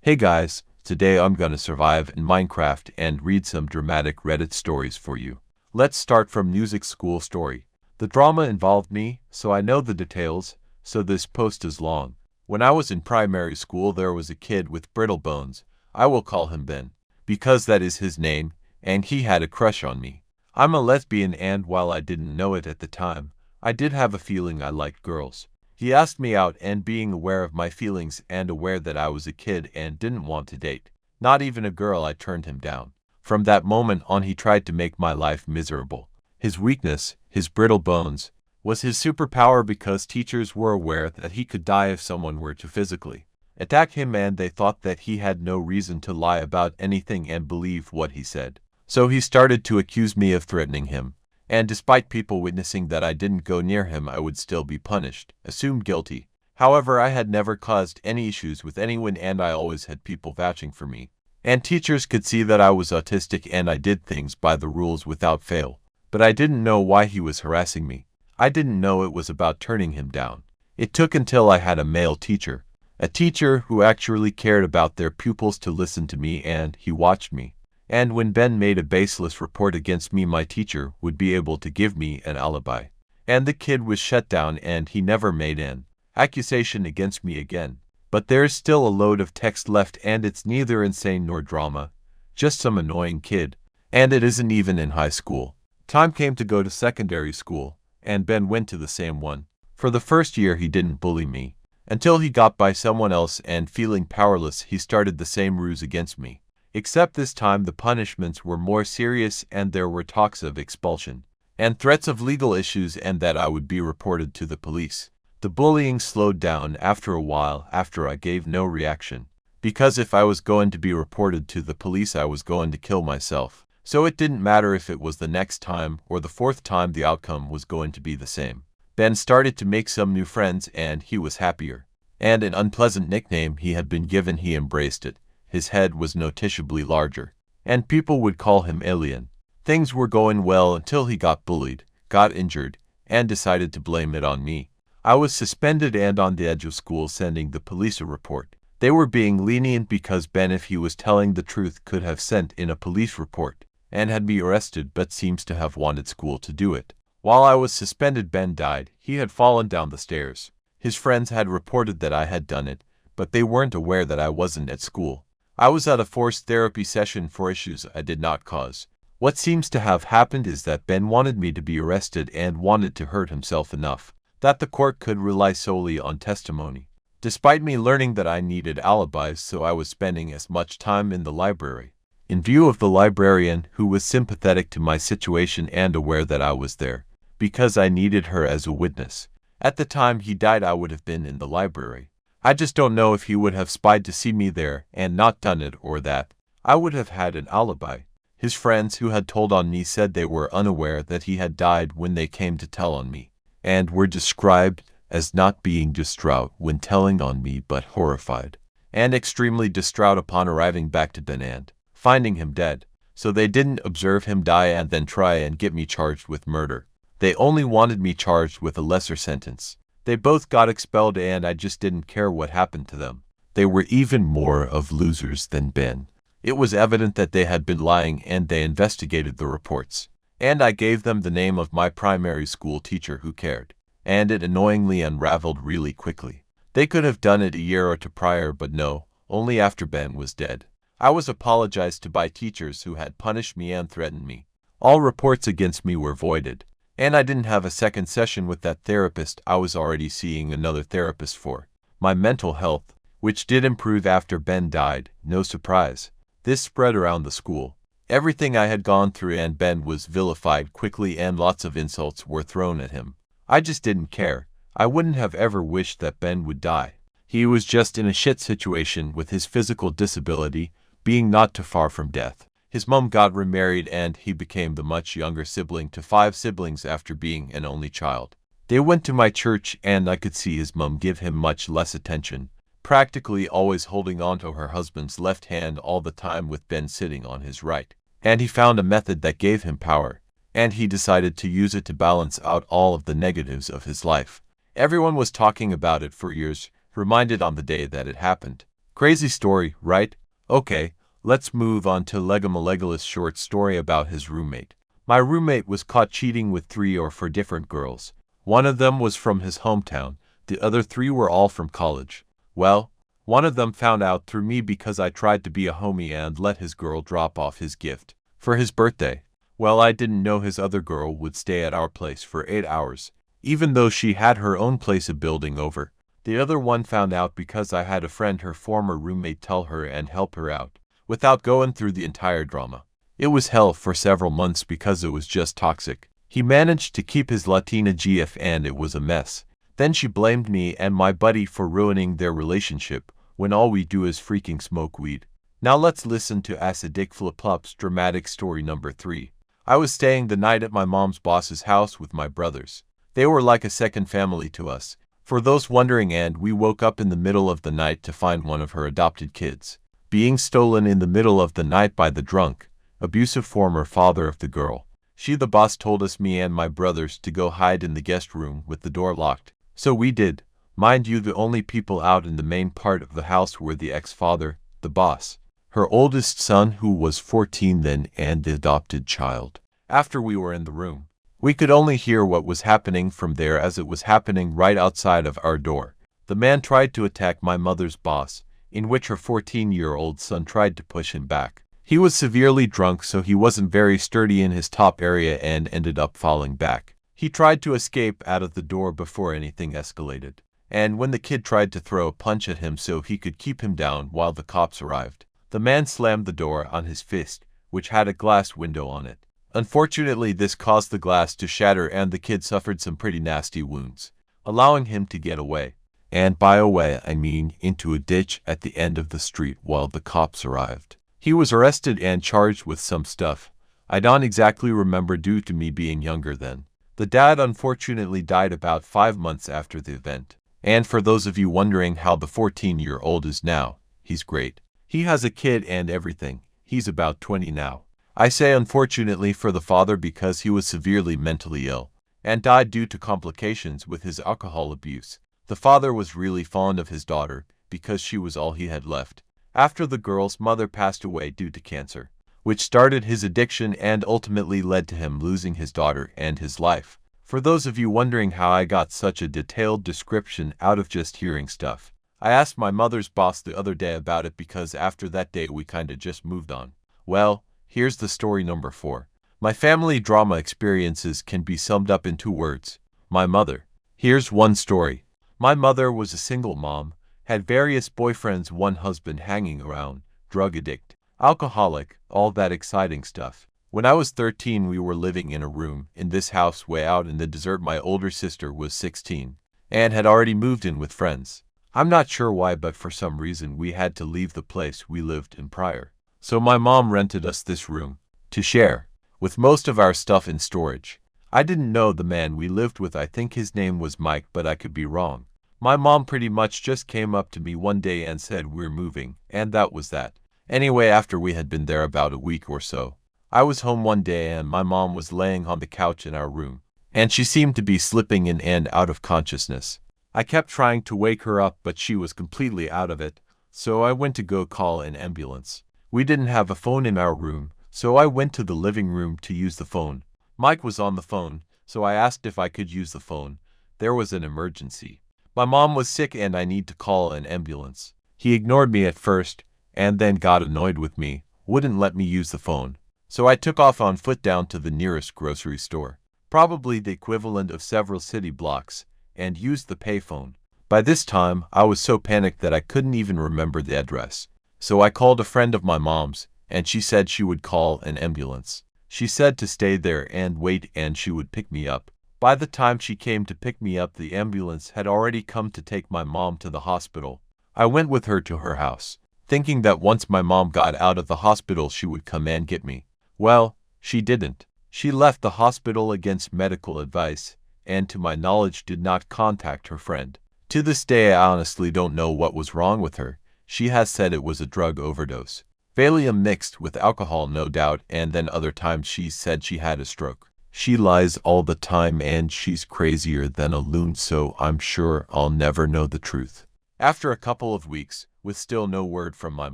Hey guys, today I'm gonna survive in Minecraft and read some dramatic Reddit stories for you. Let's start from music school story. The drama involved me, so I know the details, so this post is long. When I was in primary school there was a kid with brittle bones. I will call him Ben, because that is his name, and he had a crush on me. I'm a lesbian and while I didn't know it at the time, I did have a feeling I liked girls. He asked me out and being aware of my feelings and aware that I was a kid and didn't want to date, not even a girl, I turned him down. From that moment on he tried to make my life miserable. His weakness, his brittle bones, was his superpower because teachers were aware that he could die if someone were to physically attack him and they thought that he had no reason to lie about anything and believe what he said. So he started to accuse me of threatening him. And despite people witnessing that I didn't go near him, I would still be punished, assumed guilty. However, I had never caused any issues with anyone and I always had people vouching for me. And teachers could see that I was autistic and I did things by the rules without fail. But I didn't know why he was harassing me. I didn't know it was about turning him down. It took until I had a male teacher. A teacher who actually cared about their pupils to listen to me and he watched me. And when Ben made a baseless report against me, my teacher would be able to give me an alibi. And the kid was shut down and he never made an accusation against me again. But there's still a load of text left and it's neither insane nor drama, just some annoying kid. And it isn't even in high school. Time came to go to secondary school, and Ben went to the same one. For the first year he didn't bully me, until he got by someone else and feeling powerless he started the same ruse against me. Except this time the punishments were more serious and there were talks of expulsion, and threats of legal issues and that I would be reported to the police. The bullying slowed down after a while after I gave no reaction, because if I was going to be reported to the police I was going to kill myself. So it didn't matter if it was the next time or the fourth time, the outcome was going to be the same. Ben started to make some new friends and he was happier. And an unpleasant nickname he had been given, he embraced it. His head was noticeably larger, and people would call him Alien. Things were going well until he got bullied, got injured, and decided to blame it on me. I was suspended and on the edge of school sending the police a report. They were being lenient because Ben, if he was telling the truth, could have sent in a police report and had me arrested, but seems to have wanted school to do it. While I was suspended, Ben died. He had fallen down the stairs. His friends had reported that I had done it, but they weren't aware that I wasn't at school. I was at a forced therapy session for issues I did not cause. What seems to have happened is that Ben wanted me to be arrested and wanted to hurt himself enough that the court could rely solely on testimony. Despite me learning that I needed alibis, so I was spending as much time in the library. In view of the librarian, who was sympathetic to my situation and aware that I was there, because I needed her as a witness. At the time he died I would have been in the library. I just don't know if he would have spied to see me there and not done it, or that I would have had an alibi. His friends who had told on me said they were unaware that he had died when they came to tell on me, and were described as not being distraught when telling on me but horrified, and extremely distraught upon arriving back to Ben and finding him dead. So they didn't observe him die and then try and get me charged with murder. They only wanted me charged with a lesser sentence. They both got expelled and I just didn't care what happened to them. They were even more of losers than Ben. It was evident that they had been lying and they investigated the reports. And I gave them the name of my primary school teacher who cared. And it annoyingly unraveled really quickly. They could have done it a year or two prior, but no, only after Ben was dead. I was apologized to by teachers who had punished me and threatened me. All reports against me were voided. And I didn't have a second session with that therapist. I was already seeing another therapist for my mental health, which did improve after Ben died, no surprise. This spread around the school. Everything I had gone through, and Ben was vilified quickly and lots of insults were thrown at him. I just didn't care. I wouldn't have ever wished that Ben would die. He was just in a shit situation with his physical disability, being not too far from death. His mom got remarried and he became the much younger sibling to 5 siblings after being an only child. They went to my church and I could see his mom give him much less attention, practically always holding on to her husband's left hand all the time with Ben sitting on his right. And he found a method that gave him power, and he decided to use it to balance out all of the negatives of his life. Everyone was talking about it for years, reminded on the day that it happened. Crazy story, right? Okay, let's move on to Legomalegola's short story about his roommate. My roommate was caught cheating with 3 or 4 different girls. One of them was from his hometown. The other 3 were all from college. Well, one of them found out through me because I tried to be a homie and let his girl drop off his gift for his birthday. Well, I didn't know his other girl would stay at our place for 8 hours, even though she had her own place a building over. The other one found out because I had a friend, her former roommate, tell her and help her out, without going through the entire drama. It was hell for several months because it was just toxic. He managed to keep his Latina GF and it was a mess. Then she blamed me and my buddy for ruining their relationship, when all we do is freaking smoke weed. Now let's listen to Acidic Flip-Flop's dramatic story number 3. I was staying the night at my mom's boss's house with my brothers. They were like a second family to us, for those wondering, and we woke up in the middle of the night to find one of her adopted kids being stolen in the middle of the night by the drunk, abusive former father of the girl. The boss told us, me and my brothers, to go hide in the guest room with the door locked. So we did. Mind you, the only people out in the main part of the house were the ex-father, the boss, her oldest son who was 14 then, and the adopted child. After we were in the room, we could only hear what was happening from there, as it was happening right outside of our door. The man tried to attack my mother's boss, in which her 14-year-old son tried to push him back. He was severely drunk, so he wasn't very sturdy in his top area and ended up falling back. He tried to escape out of the door before anything escalated, and when the kid tried to throw a punch at him so he could keep him down while the cops arrived, the man slammed the door on his fist, which had a glass window on it. Unfortunately, this caused the glass to shatter and the kid suffered some pretty nasty wounds, allowing him to get away. And by away, I mean into a ditch at the end of the street while the cops arrived. He was arrested and charged with some stuff I don't exactly remember due to me being younger then. The dad unfortunately died about 5 months after the event. And for those of you wondering how the 14-year-old is now, he's great. He has a kid and everything. He's about 20 now. I say unfortunately for the father because he was severely mentally ill and died due to complications with his alcohol abuse. The father was really fond of his daughter because she was all he had left after the girl's mother passed away due to cancer, which started his addiction and ultimately led to him losing his daughter and his life. For those of you wondering how I got such a detailed description out of just hearing stuff, I asked my mother's boss the other day about it because after that day we kinda just moved on. Well, here's the story number 4. My family drama experiences can be summed up in 2 words. My mother. Here's one story. My mother was a single mom, had various boyfriends, one husband hanging around, drug addict, alcoholic, all that exciting stuff. When I was 13, we were living in a room in this house way out in the desert. My older sister was 16 and had already moved in with friends. I'm not sure why, but for some reason we had to leave the place we lived in prior. So my mom rented us this room to share, with most of our stuff in storage. I didn't know the man we lived with. I think his name was Mike, but I could be wrong. My mom pretty much just came up to me one day and said we're moving, and that was that. Anyway, after we had been there about a week or so, I was home one day and my mom was laying on the couch in our room, and she seemed to be slipping in and out of consciousness. I kept trying to wake her up, but she was completely out of it, so I went to go call an ambulance. We didn't have a phone in our room, so I went to the living room to use the phone. Mike was on the phone, so I asked if I could use the phone. There was an emergency. My mom was sick and I need to call an ambulance. He ignored me at first, and then got annoyed with me, wouldn't let me use the phone. So I took off on foot down to the nearest grocery store, probably the equivalent of several city blocks, and used the payphone. By this time, I was so panicked that I couldn't even remember the address. So I called a friend of my mom's, and she said she would call an ambulance. She said to stay there and wait and she would pick me up. By the time she came to pick me up, the ambulance had already come to take my mom to the hospital. I went with her to her house, thinking that once my mom got out of the hospital she would come and get me. Well, she didn't. She left the hospital against medical advice, and to my knowledge did not contact her friend. To this day I honestly don't know what was wrong with her. She has said it was a drug overdose. Valium mixed with alcohol, no doubt, and then other times she said she had a stroke. She lies all the time and she's crazier than a loon, so I'm sure I'll never know the truth. After a couple of weeks, with still no word from my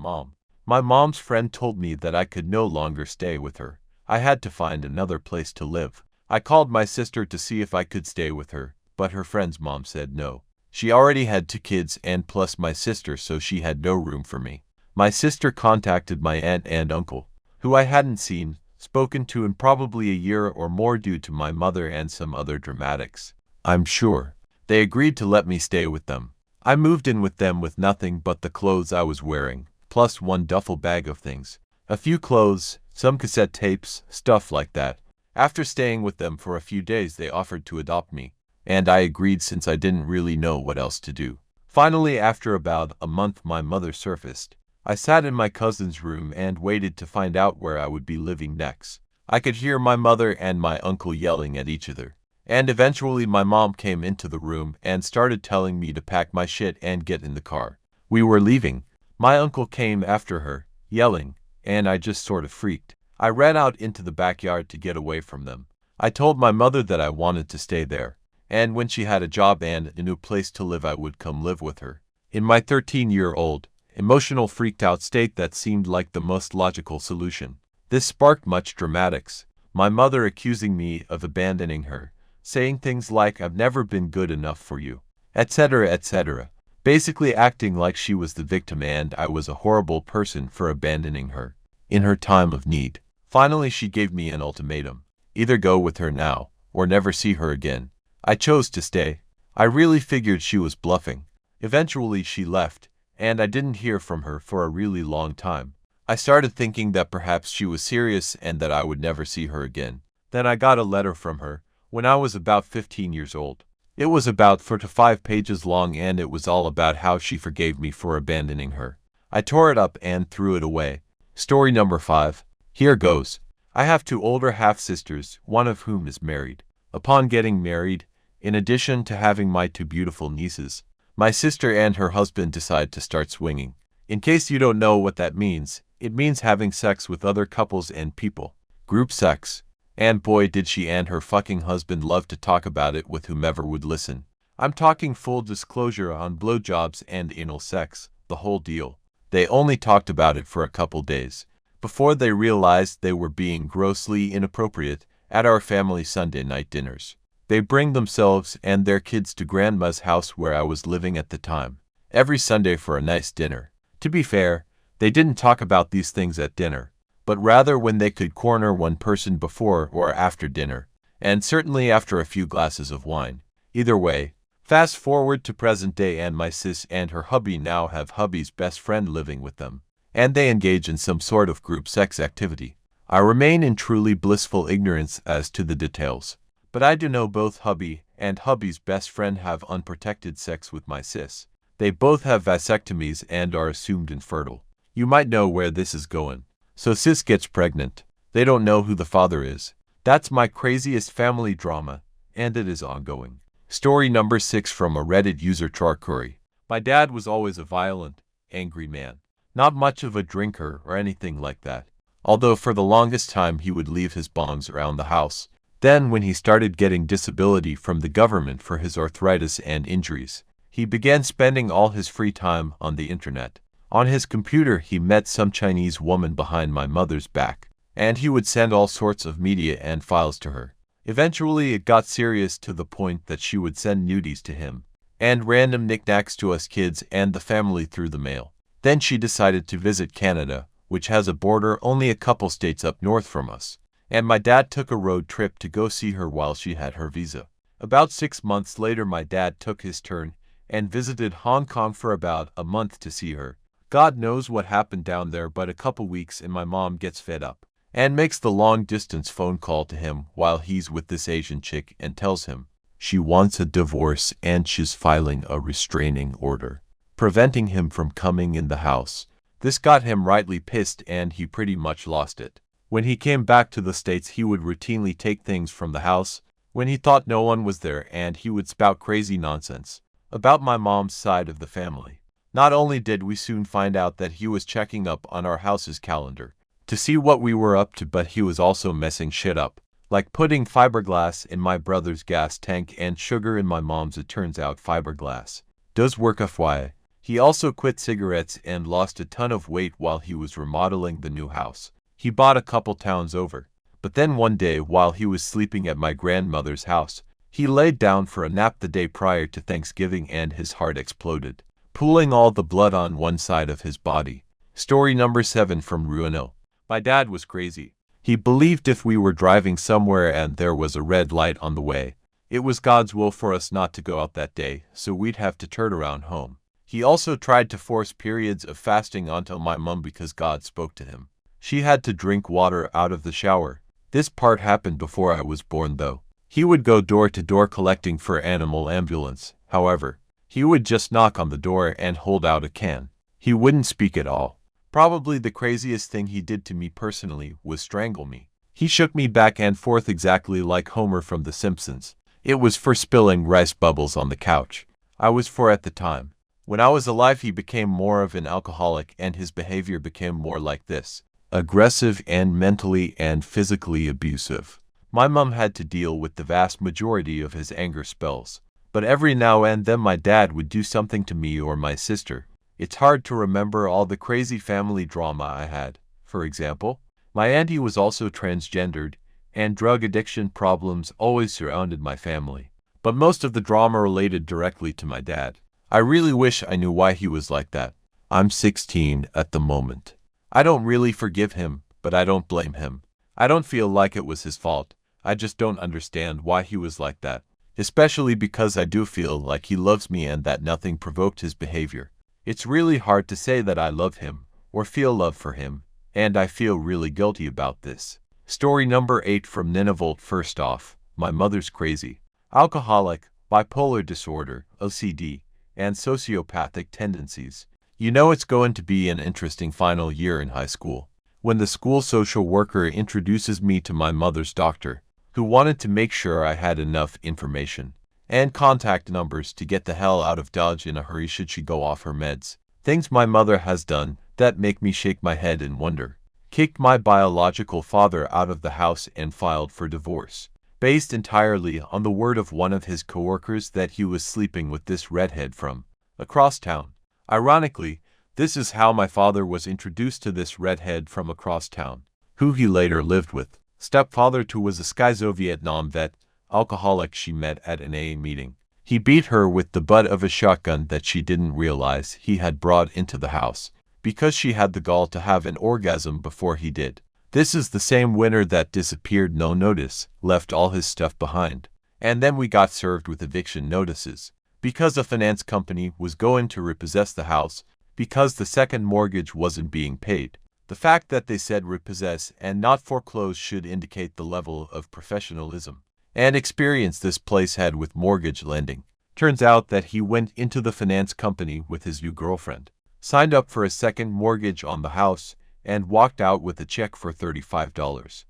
mom's friend told me that I could no longer stay with her. I had to find another place to live. I called my sister to see if I could stay with her, but her friend's mom said no. She already had 2 kids and plus my sister, so she had no room for me. My sister contacted my aunt and uncle, who I hadn't seen, spoken to in probably a year or more due to my mother and some other dramatics, I'm sure. They agreed to let me stay with them. I moved in with them with nothing but the clothes I was wearing, plus one duffel bag of things. A few clothes, some cassette tapes, stuff like that. After staying with them for a few days, they offered to adopt me, and I agreed since I didn't really know what else to do. Finally, after about a month, my mother surfaced. I sat in my cousin's room and waited to find out where I would be living next. I could hear my mother and my uncle yelling at each other. And eventually my mom came into the room and started telling me to pack my shit and get in the car. We were leaving. My uncle came after her, yelling, and I just sort of freaked. I ran out into the backyard to get away from them. I told my mother that I wanted to stay there, and when she had a job and a new place to live, I would come live with her. In my 13-year-old, emotional freaked out state, that seemed like the most logical solution. This sparked much dramatics. My mother accusing me of abandoning her, saying things like I've never been good enough for you, etc., etc. Basically acting like she was the victim and I was a horrible person for abandoning her in her time of need. Finally, she gave me an ultimatum. Either go with her now, or never see her again. I chose to stay. I really figured she was bluffing. Eventually she left, and I didn't hear from her for a really long time. I started thinking that perhaps she was serious and that I would never see her again. Then I got a letter from her when I was about 15 years old. It was about 4 to 5 pages long, and it was all about how she forgave me for abandoning her. I tore it up and threw it away. Story number 5. Here goes. I have 2 older half-sisters, one of whom is married. Upon getting married, in addition to having my 2 beautiful nieces, my sister and her husband decide to start swinging. In case you don't know what that means, it means having sex with other couples and people. Group sex. And boy, did she and her fucking husband love to talk about it with whomever would listen. I'm talking full disclosure on blowjobs and anal sex, the whole deal. They only talked about it for a couple days before they realized they were being grossly inappropriate at our family Sunday night dinners. They bring themselves and their kids to Grandma's house where I was living at the time, every Sunday for a nice dinner. To be fair, they didn't talk about these things at dinner, but rather when they could corner one person before or after dinner, and certainly after a few glasses of wine. Either way, fast forward to present day, and my sis and her hubby now have hubby's best friend living with them, and they engage in some sort of group sex activity. I remain in truly blissful ignorance as to the details, but I do know both hubby and hubby's best friend have unprotected sex with my sis. They both have vasectomies and are assumed infertile. You might know where this is going. So sis gets pregnant. They don't know who the father is. That's my craziest family drama, and it is ongoing. Story number 6 from a Reddit user, Charcurry. My dad was always a violent, angry man. Not much of a drinker or anything like that, although for the longest time he would leave his bongs around the house. Then when he started getting disability from the government for his arthritis and injuries, he began spending all his free time on the internet. On his computer, he met some Chinese woman behind my mother's back, and he would send all sorts of media and files to her. Eventually, it got serious to the point that she would send nudies to him, and random knickknacks to us kids and the family through the mail. Then she decided to visit Canada, which has a border only a couple states up north from us, and my dad took a road trip to go see her while she had her visa. About 6 months later, my dad took his turn and visited Hong Kong for about a month to see her. God knows what happened down there, but a couple weeks and my mom gets fed up and makes the long-distance phone call to him while he's with this Asian chick and tells him she wants a divorce and she's filing a restraining order, preventing him from coming in the house. This got him rightly pissed and he pretty much lost it. When he came back to the States, he would routinely take things from the house when he thought no one was there, and he would spout crazy nonsense about my mom's side of the family. Not only did we soon find out that he was checking up on our house's calendar to see what we were up to, but he was also messing shit up, like putting fiberglass in my brother's gas tank and sugar in my mom's. It turns out fiberglass does work, FYI. He also quit cigarettes and lost a ton of weight while he was remodeling the new house he bought a couple towns over. But then one day while he was sleeping at my grandmother's house, he laid down for a nap the day prior to Thanksgiving and his heart exploded, pooling all the blood on one side of his body. Story number 7 from Ruano. My dad was crazy. He believed if we were driving somewhere and there was a red light on the way, it was God's will for us not to go out that day, so we'd have to turn around home. He also tried to force periods of fasting onto my mom because God spoke to him. She had to drink water out of the shower. This part happened before I was born though. He would go door to door collecting for animal ambulance. However, he would just knock on the door and hold out a can. He wouldn't speak at all. Probably the craziest thing he did to me personally was strangle me. He shook me back and forth exactly like Homer from The Simpsons. It was for spilling rice bubbles on the couch. I was 4 at the time. When I was alive, he became more of an alcoholic and his behavior became more like this: aggressive and mentally and physically abusive. My mom had to deal with the vast majority of his anger spells. But every now and then my dad would do something to me or my sister. It's hard to remember all the crazy family drama I had. For example, my auntie was also transgendered, and drug addiction problems always surrounded my family. But most of the drama related directly to my dad. I really wish I knew why he was like that. I'm 16 at the moment. I don't really forgive him, but I don't blame him. I don't feel like it was his fault. I just don't understand why he was like that. Especially because I do feel like he loves me and that nothing provoked his behavior. It's really hard to say that I love him, or feel love for him, and I feel really guilty about this. Story number 8 from Nineveh. First off, my mother's crazy. Alcoholic, bipolar disorder, OCD, and sociopathic tendencies. You know it's going to be an interesting final year in high school when the school social worker introduces me to my mother's doctor, who wanted to make sure I had enough information and contact numbers to get the hell out of Dodge in a hurry should she go off her meds. Things my mother has done that make me shake my head and wonder. Kicked my biological father out of the house and filed for divorce, based entirely on the word of one of his coworkers that he was sleeping with this redhead from across town. Ironically, this is how my father was introduced to this redhead from across town, who he later lived with. Stepfather too was a schizo Vietnam vet, alcoholic she met at an AA meeting. He beat her with the butt of a shotgun that she didn't realize he had brought into the house, because she had the gall to have an orgasm before he did. This is the same winter that disappeared no notice, left all his stuff behind. And then we got served with eviction notices, because a finance company was going to repossess the house, because the second mortgage wasn't being paid. The fact that they said repossess and not foreclose should indicate the level of professionalism and experience this place had with mortgage lending. Turns out that he went into the finance company with his new girlfriend, signed up for a second mortgage on the house, and walked out with a check for $35.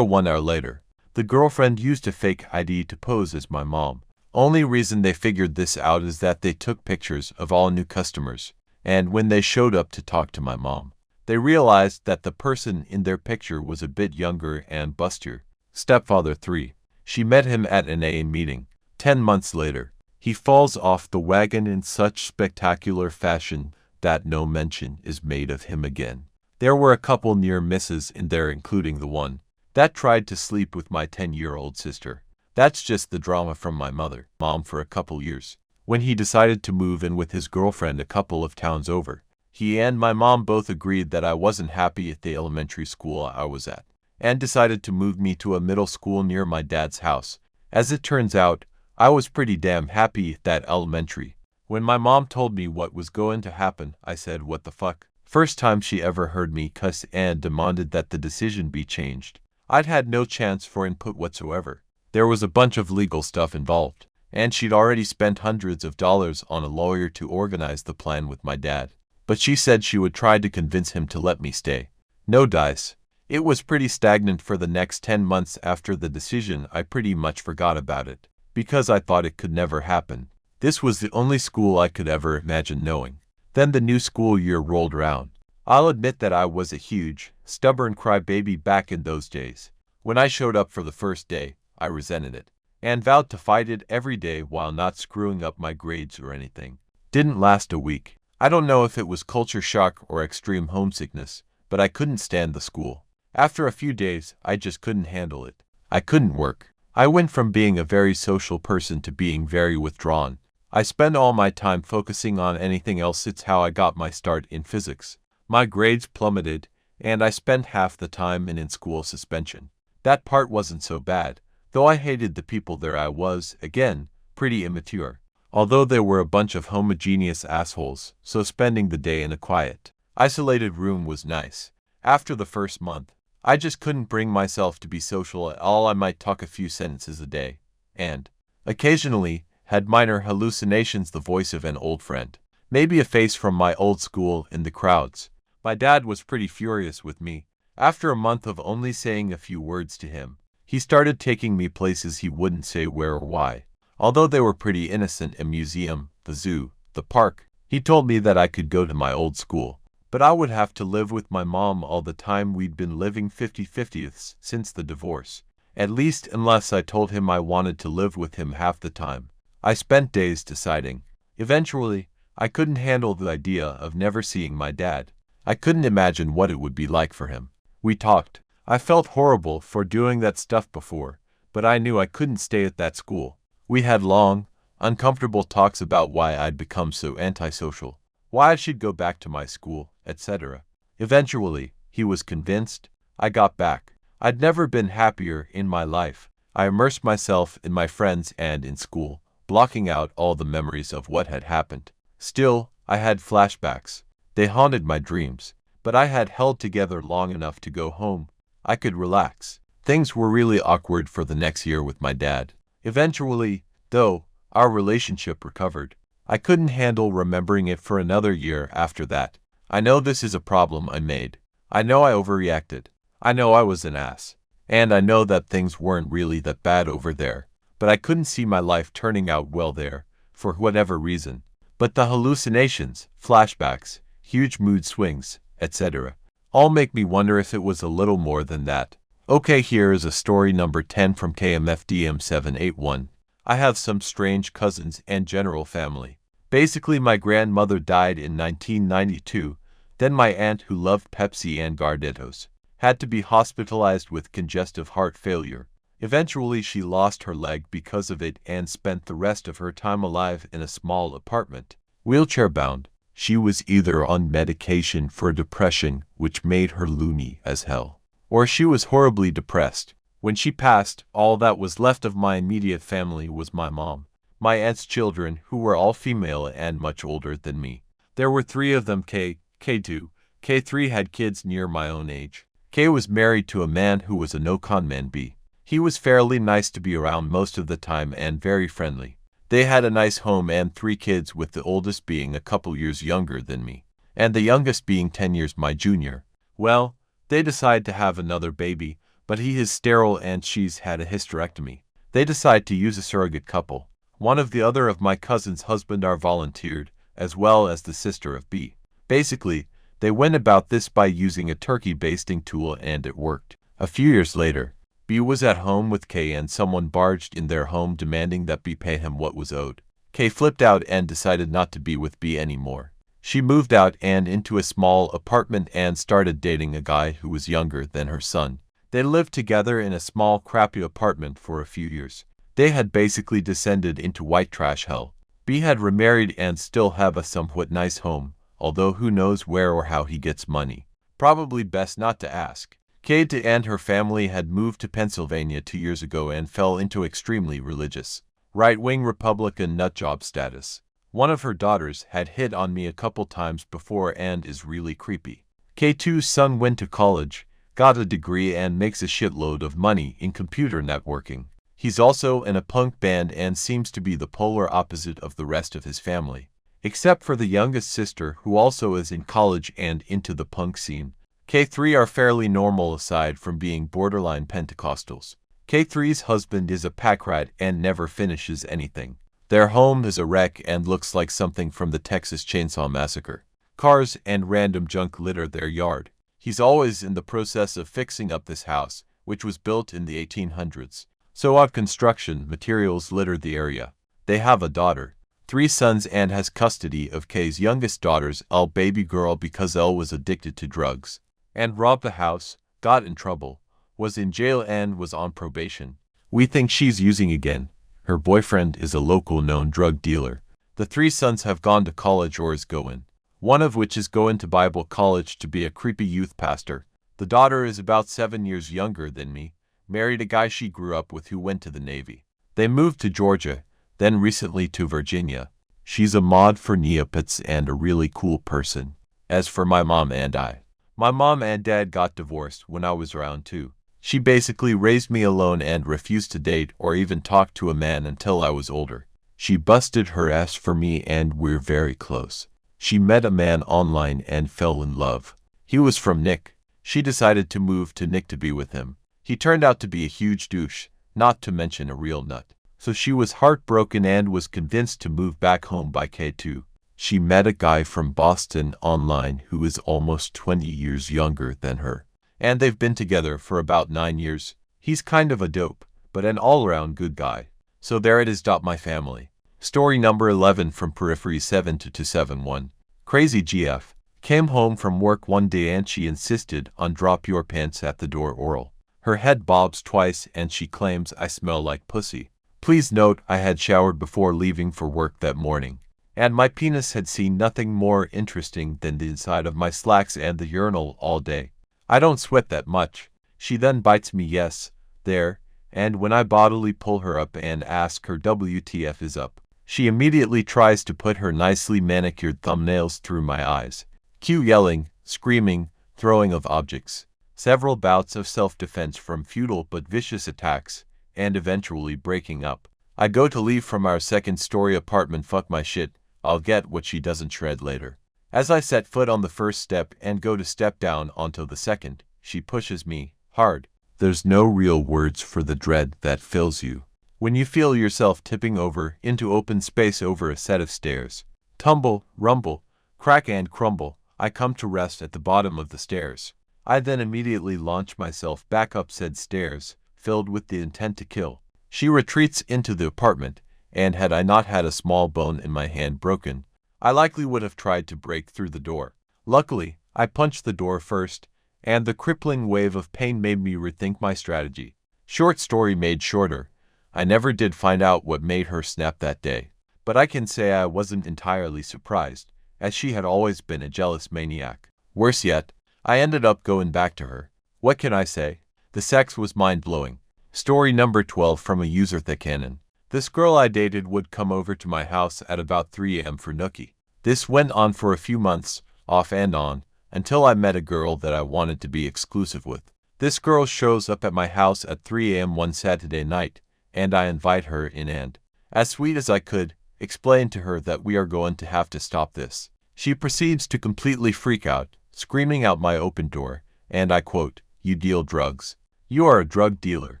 1 hour later, the girlfriend used a fake ID to pose as my mom. Only reason they figured this out is that they took pictures of all new customers, and when they showed up to talk to my mom, they realized that the person in their picture was a bit younger and bustier. Stepfather 3. She met him at an AA meeting. 10 months later, he falls off the wagon in such spectacular fashion that no mention is made of him again. There were a couple near misses in there, including the one that tried to sleep with my 10-year-old sister. That's just the drama from my mom for a couple years. When he decided to move in with his girlfriend a couple of towns over, he and my mom both agreed that I wasn't happy at the elementary school I was at, and decided to move me to a middle school near my dad's house. As it turns out, I was pretty damn happy at that elementary. When my mom told me what was going to happen, I said, "What the fuck?" First time she ever heard me cuss and demanded that the decision be changed. I'd had no chance for input whatsoever. There was a bunch of legal stuff involved, and she'd already spent hundreds of dollars on a lawyer to organize the plan with my dad. But she said she would try to convince him to let me stay. No dice. It was pretty stagnant for the next 10 months after the decision. I pretty much forgot about it, because I thought it could never happen. This was the only school I could ever imagine knowing. Then the new school year rolled around. I'll admit that I was a huge, stubborn crybaby back in those days. When I showed up for the first day, I resented it, and vowed to fight it every day while not screwing up my grades or anything. Didn't last a week. I don't know if it was culture shock or extreme homesickness, but I couldn't stand the school. After a few days, I just couldn't handle it. I couldn't work. I went from being a very social person to being very withdrawn. I spent all my time focusing on anything else. It's how I got my start in physics. My grades plummeted, and I spent half the time in school suspension. That part wasn't so bad, though I hated the people there. I was, again, pretty immature. Although there were a bunch of homogeneous assholes, so spending the day in a quiet, isolated room was nice. After the first month, I just couldn't bring myself to be social at all. I might talk a few sentences a day, and, occasionally, had minor hallucinations, the voice of an old friend, maybe a face from my old school in the crowds. My dad was pretty furious with me. After a month of only saying a few words to him, he started taking me places he wouldn't say where or why. Although they were pretty innocent, a museum, the zoo, the park, he told me that I could go to my old school, but I would have to live with my mom all the time. We'd been living 50-50ths since the divorce, at least unless I told him I wanted to live with him half the time. I spent days deciding. Eventually, I couldn't handle the idea of never seeing my dad. I couldn't imagine what it would be like for him. We talked. I felt horrible for doing that stuff before, but I knew I couldn't stay at that school. We had long, uncomfortable talks about why I'd become so antisocial, why I should go back to my school, etc. Eventually, he was convinced. I got back. I'd never been happier in my life. I immersed myself in my friends and in school, blocking out all the memories of what had happened. Still, I had flashbacks. They haunted my dreams, but I had held together long enough to go home. I could relax. Things were really awkward for the next year with my dad. Eventually, though, our relationship recovered. I couldn't handle remembering it for another year after that. I know this is a problem I made. I know I overreacted. I know I was an ass. And I know that things weren't really that bad over there. But I couldn't see my life turning out well there, for whatever reason. But the hallucinations, flashbacks, huge mood swings, etc., all make me wonder if it was a little more than that. Okay, here is a story number 10 from KMFDM781. I have some strange cousins and general family. Basically, my grandmother died in 1992. Then my aunt, who loved Pepsi and Gardettos, had to be hospitalized with congestive heart failure. Eventually, she lost her leg because of it and spent the rest of her time alive in a small apartment, wheelchair-bound. She was either on medication for depression, which made her loony as hell, or she was horribly depressed. When she passed, all that was left of my immediate family was my mom, my aunt's children, who were all female and much older than me. There were 3 of them. K2, K3 had kids near my own age. K was married to a man who was a no-con man. B. He was fairly nice to be around most of the time and very friendly. They had a nice home and 3 kids, with the oldest being a couple years younger than me, and the youngest being 10 years my junior. Well, they decided to have another baby, but he is sterile and she's had a hysterectomy. They decide to use a surrogate couple. One of the other of my cousin's husband are volunteered, as well as the sister of B. Basically, they went about this by using a turkey basting tool, and it worked. A few years later, B was at home with K and someone barged in their home demanding that B pay him what was owed. K flipped out and decided not to be with B anymore. She moved out and into a small apartment and started dating a guy who was younger than her son. They lived together in a small, crappy apartment for a few years. They had basically descended into white trash hell. B had remarried and still have a somewhat nice home, although who knows where or how he gets money. Probably best not to ask. Kate and her family had moved to Pennsylvania 2 years ago and fell into extremely religious, right-wing Republican nutjob status. One of her daughters had hit on me a couple times before and is really creepy. K2's son went to college, got a degree and makes a shitload of money in computer networking. He's also in a punk band and seems to be the polar opposite of the rest of his family. Except for the youngest sister, who also is in college and into the punk scene. K3 are fairly normal aside from being borderline Pentecostals. K3's husband is a pack rat and never finishes anything. Their home is a wreck and looks like something from the Texas Chainsaw Massacre. Cars and random junk litter their yard. He's always in the process of fixing up this house, which was built in the 1800s. So odd construction materials litter the area. They have a daughter. 3 sons and has custody of K's youngest daughter's L baby girl because L was addicted to drugs and robbed the house, got in trouble, was in jail and was on probation. We think she's using again. Her boyfriend is a local known drug dealer. The 3 sons have gone to college or is going. One of which is going to Bible college to be a creepy youth pastor. The daughter is about 7 years younger than me, married a guy she grew up with who went to the Navy. They moved to Georgia, then recently to Virginia. She's a mod for Neopets and a really cool person. As for my mom and I, my mom and dad got divorced when I was around 2. She basically raised me alone and refused to date or even talk to a man until I was older. She busted her ass for me and we're very close. She met a man online and fell in love. He was from Nick. She decided to move to Nick to be with him. He turned out to be a huge douche, not to mention a real nut. So she was heartbroken and was convinced to move back home by K2. She met a guy from Boston online who is almost 20 years younger than her. And they've been together for about 9 years. He's kind of a dope, but an all-around good guy. So there it is. My family. Story number 11 from Periphery 72271. Crazy GF. Came home from work one day and she insisted on drop your pants at the door oral. Her head bobs twice and she claims I smell like pussy. Please note I had showered before leaving for work that morning, and my penis had seen nothing more interesting than the inside of my slacks and the urinal all day. I don't sweat that much. She then bites me yes, there, and when I bodily pull her up and ask her WTF is up, she immediately tries to put her nicely manicured thumbnails through my eyes. Cue yelling, screaming, throwing of objects, several bouts of self-defense from futile but vicious attacks, and eventually breaking up. I go to leave from our second-story apartment. Fuck my shit, I'll get what she doesn't shred later. As I set foot on the first step and go to step down onto the second, she pushes me hard. There's no real words for the dread that fills you when you feel yourself tipping over into open space over a set of stairs. Tumble, rumble, crack and crumble, I come to rest at the bottom of the stairs. I then immediately launch myself back up said stairs, filled with the intent to kill. She retreats into the apartment, and had I not had a small bone in my hand broken, I likely would have tried to break through the door. Luckily, I punched the door first, and the crippling wave of pain made me rethink my strategy. Short story made shorter. I never did find out what made her snap that day, but I can say I wasn't entirely surprised, as she had always been a jealous maniac. Worse yet, I ended up going back to her. What can I say? The sex was mind-blowing. Story number 12 from a user Thickanon. This girl I dated would come over to my house at about 3 a.m. for nookie. This went on for a few months, off and on, until I met a girl that I wanted to be exclusive with. This girl shows up at my house at 3 a.m. one Saturday night, and I invite her in and, as sweet as I could, explain to her that we are going to have to stop this. She proceeds to completely freak out, screaming out my open door, and I quote, "You deal drugs. You are a drug dealer.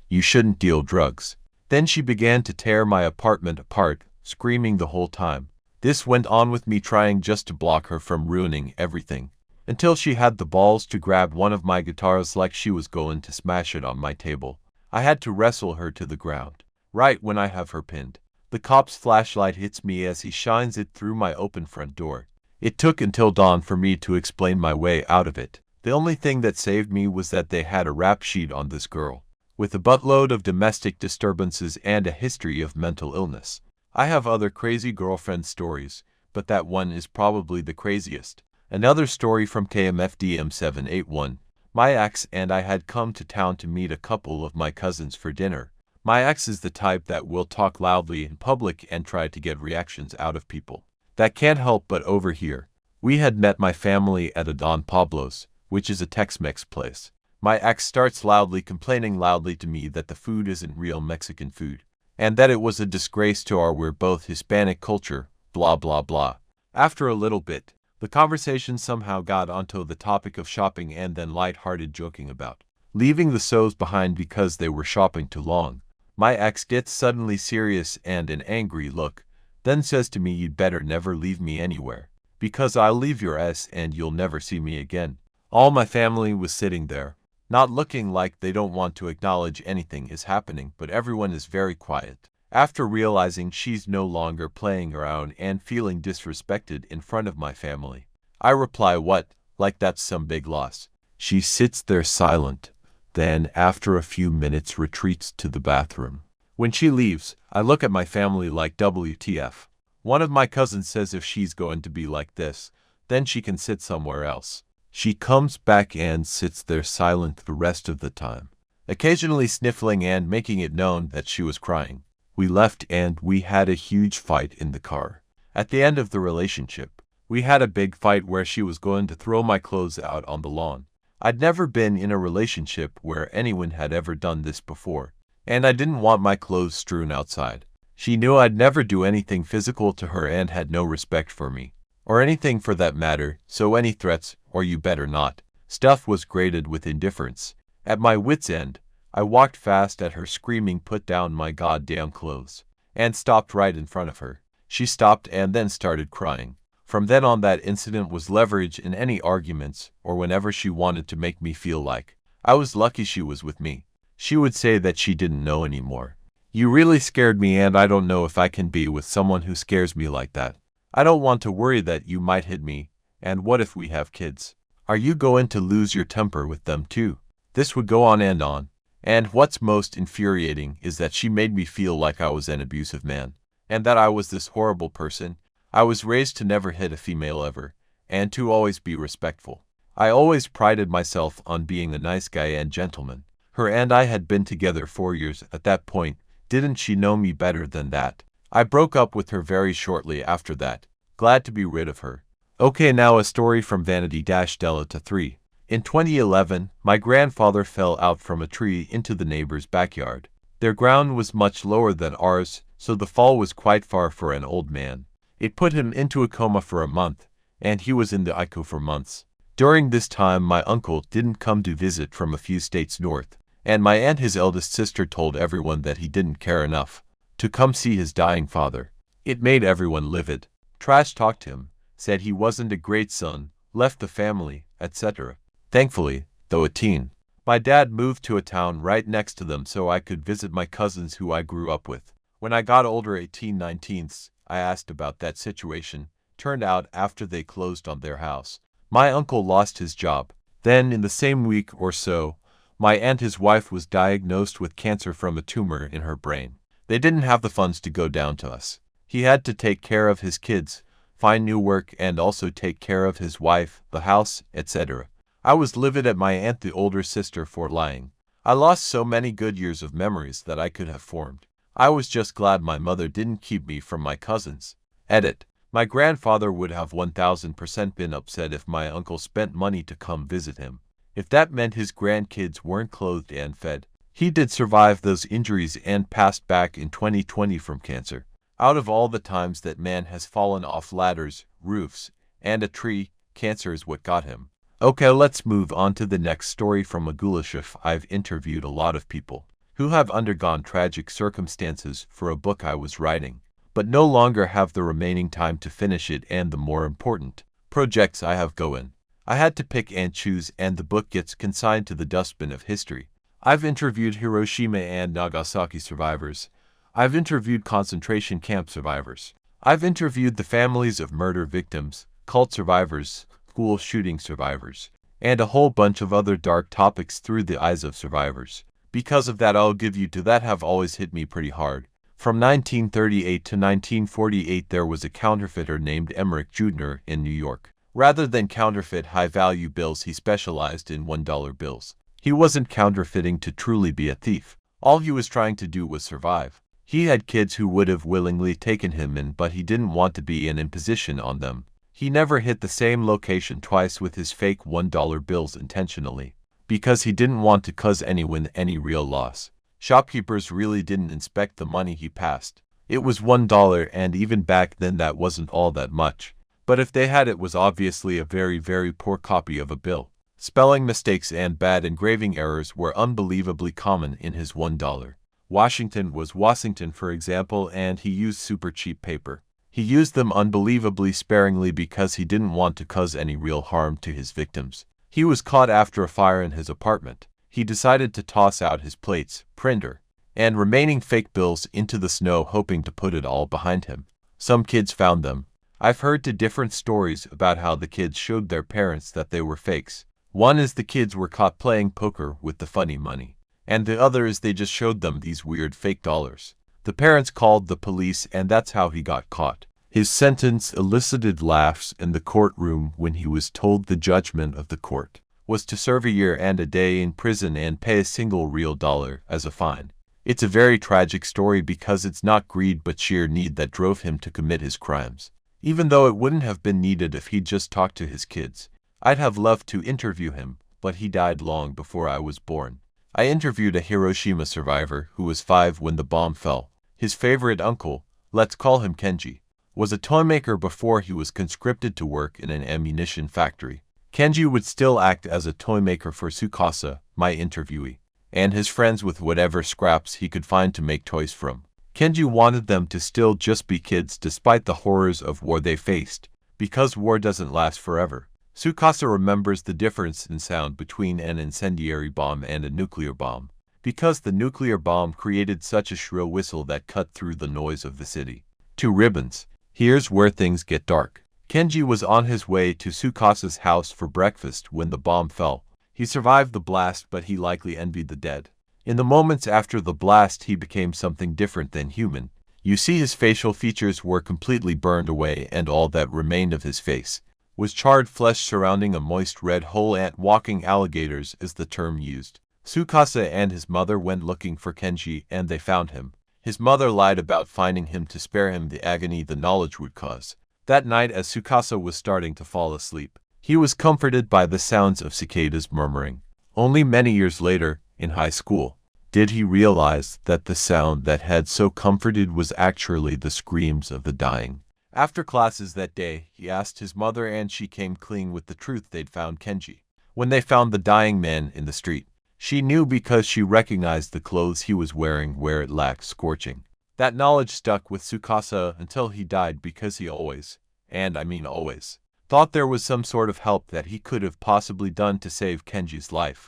You shouldn't deal drugs." Then she began to tear my apartment apart, screaming the whole time. This went on with me trying just to block her from ruining everything, until she had the balls to grab one of my guitars like she was going to smash it on my table. I had to wrestle her to the ground. Right when I have her pinned, the cop's flashlight hits me as he shines it through my open front door. It took until dawn for me to explain my way out of it. The only thing that saved me was that they had a rap sheet on this girl, with a buttload of domestic disturbances and a history of mental illness. I have other crazy girlfriend stories, but that one is probably the craziest. Another story from KMFDM781. My ex and I had come to town to meet a couple of my cousins for dinner. My ex is the type that will talk loudly in public and try to get reactions out of people that can't help but overhear. We had met my family at a Don Pablo's, which is a Tex-Mex place. My ex starts loudly complaining loudly to me that the food isn't real Mexican food, and that it was a disgrace to our we're both Hispanic culture, blah blah blah. After a little bit, the conversation somehow got onto the topic of shopping and then light-hearted joking about leaving the sows behind because they were shopping too long. My ex gets suddenly serious and an angry look, then says to me, "You'd better never leave me anywhere, because I'll leave your ass and you'll never see me again." All my family was sitting there, not looking like they don't want to acknowledge anything is happening, but everyone is very quiet. After realizing she's no longer playing around and feeling disrespected in front of my family, I reply, "What? Like that's some big loss." She sits there silent, then after a few minutes retreats to the bathroom. When she leaves, I look at my family like WTF. One of my cousins says if she's going to be like this, then she can sit somewhere else. She comes back and sits there silent the rest of the time, occasionally sniffling and making it known that she was crying. We left and we had a huge fight in the car. At the end of the relationship, we had a big fight where she was going to throw my clothes out on the lawn. I'd never been in a relationship where anyone had ever done this before, and I didn't want my clothes strewn outside. She knew I'd never do anything physical to her and had no respect for me, or anything for that matter, so any threats, or "you better not," stuff was graded with indifference. At my wit's end, I walked fast at her screaming, "Put down my goddamn clothes," and stopped right in front of her. She stopped and then started crying. From then on, that incident was leverage in any arguments or whenever she wanted to make me feel like I was lucky she was with me. She would say that she didn't know anymore. "You really scared me and I don't know if I can be with someone who scares me like that. I don't want to worry that you might hit me, and what if we have kids? Are you going to lose your temper with them too?" This would go on. And what's most infuriating is that she made me feel like I was an abusive man, and that I was this horrible person. I was raised to never hit a female ever, and to always be respectful. I always prided myself on being a nice guy and gentleman. Her and I had been together 4 years at that point. Didn't she know me better than that? I broke up with her very shortly after that. Glad to be rid of her. Okay, now a story from Vanity-Delta 3. In 2011, my grandfather fell out from a tree into the neighbor's backyard. Their ground was much lower than ours, so the fall was quite far for an old man. It put him into a coma for a month, and he was in the ICU for months. During this time, my uncle didn't come to visit from a few states north, and my aunt, his eldest sister, told everyone that he didn't care enough to come see his dying father. It made everyone livid. Trash-talked him, said he wasn't a great son, left the family, etc. Thankfully, though a teen, my dad moved to a town right next to them so I could visit my cousins who I grew up with. When I got older, 18-19, I asked about that situation. Turned out after they closed on their house, my uncle lost his job. Then, in the same week or so, my aunt, his wife, was diagnosed with cancer from a tumor in her brain. They didn't have the funds to go down to us. He had to take care of his kids, find new work, and also take care of his wife, the house, etc. I was livid at my aunt, the older sister, for lying. I lost so many good years of memories that I could have formed. I was just glad my mother didn't keep me from my cousins. Edit. My grandfather would have 1000% been upset if my uncle spent money to come visit him. If that meant his grandkids weren't clothed and fed. He did survive those injuries and passed back in 2020 from cancer. Out of all the times that man has fallen off ladders, roofs, and a tree, cancer is what got him. Okay, let's move on to the next story from Magulashif. I've interviewed a lot of people who have undergone tragic circumstances for a book I was writing, but no longer have the remaining time to finish it and the more important projects I have going. I had to pick and choose, and the book gets consigned to the dustbin of history. I've interviewed Hiroshima and Nagasaki survivors. I've interviewed concentration camp survivors. I've interviewed the families of murder victims, cult survivors, school shooting survivors, and a whole bunch of other dark topics through the eyes of survivors. Because of that, I'll give you two that have always hit me pretty hard. From 1938 to 1948, there was a counterfeiter named Emmerich Judner in New York. Rather than counterfeit high-value bills, he specialized in $1 bills. He wasn't counterfeiting to truly be a thief. All he was trying to do was survive. He had kids who would have willingly taken him in, but he didn't want to be an imposition on them. He never hit the same location twice with his fake $1 bills intentionally, because he didn't want to cause anyone any real loss. Shopkeepers really didn't inspect the money he passed. It was $1, and even back then that wasn't all that much. But if they had, it was obviously a very, very poor copy of a bill. Spelling mistakes and bad engraving errors were unbelievably common in his $1. Washington was Washington, for example, and he used super cheap paper. He used them unbelievably sparingly because he didn't want to cause any real harm to his victims. He was caught after a fire in his apartment. He decided to toss out his plates, printer, and remaining fake bills into the snow hoping to put it all behind him. Some kids found them. I've heard two different stories about how the kids showed their parents that they were fakes. One is the kids were caught playing poker with the funny money, and the other is they just showed them these weird fake dollars. The parents called the police, and that's how he got caught. His sentence elicited laughs in the courtroom when he was told the judgment of the court was to serve a year and a day in prison and pay a single real dollar as a fine. It's a very tragic story because it's not greed but sheer need that drove him to commit his crimes. Even though it wouldn't have been needed if he'd just talked to his kids. I'd have loved to interview him, but he died long before I was born. I interviewed a Hiroshima survivor who was 5 when the bomb fell. His favorite uncle, let's call him Kenji, was a toymaker before he was conscripted to work in an ammunition factory. Kenji would still act as a toymaker for Tsukasa, my interviewee, and his friends with whatever scraps he could find to make toys from. Kenji wanted them to still just be kids despite the horrors of war they faced, because war doesn't last forever. Tsukasa remembers the difference in sound between an incendiary bomb and a nuclear bomb, because the nuclear bomb created such a shrill whistle that cut through the noise of the city. 2 ribbons. Here's where things get dark. Kenji was on his way to Tsukasa's house for breakfast when the bomb fell. He survived the blast, but he likely envied the dead. In the moments after the blast, he became something different than human. You see, his facial features were completely burned away, and all that remained of his face was charred flesh surrounding a moist red hole. Ant-walking alligators is the term used. Tsukasa and his mother went looking for Kenji, and they found him. His mother lied about finding him to spare him the agony the knowledge would cause. That night, as Tsukasa was starting to fall asleep, he was comforted by the sounds of cicadas murmuring. Only many years later, in high school, did he realize that the sound that had so comforted was actually the screams of the dying. After classes that day, he asked his mother, and she came clean with the truth they'd found Kenji. When they found the dying man in the street, she knew because she recognized the clothes he was wearing where it lacked scorching. That knowledge stuck with Tsukasa until he died, because he always, and I mean always, thought there was some sort of help that he could have possibly done to save Kenji's life.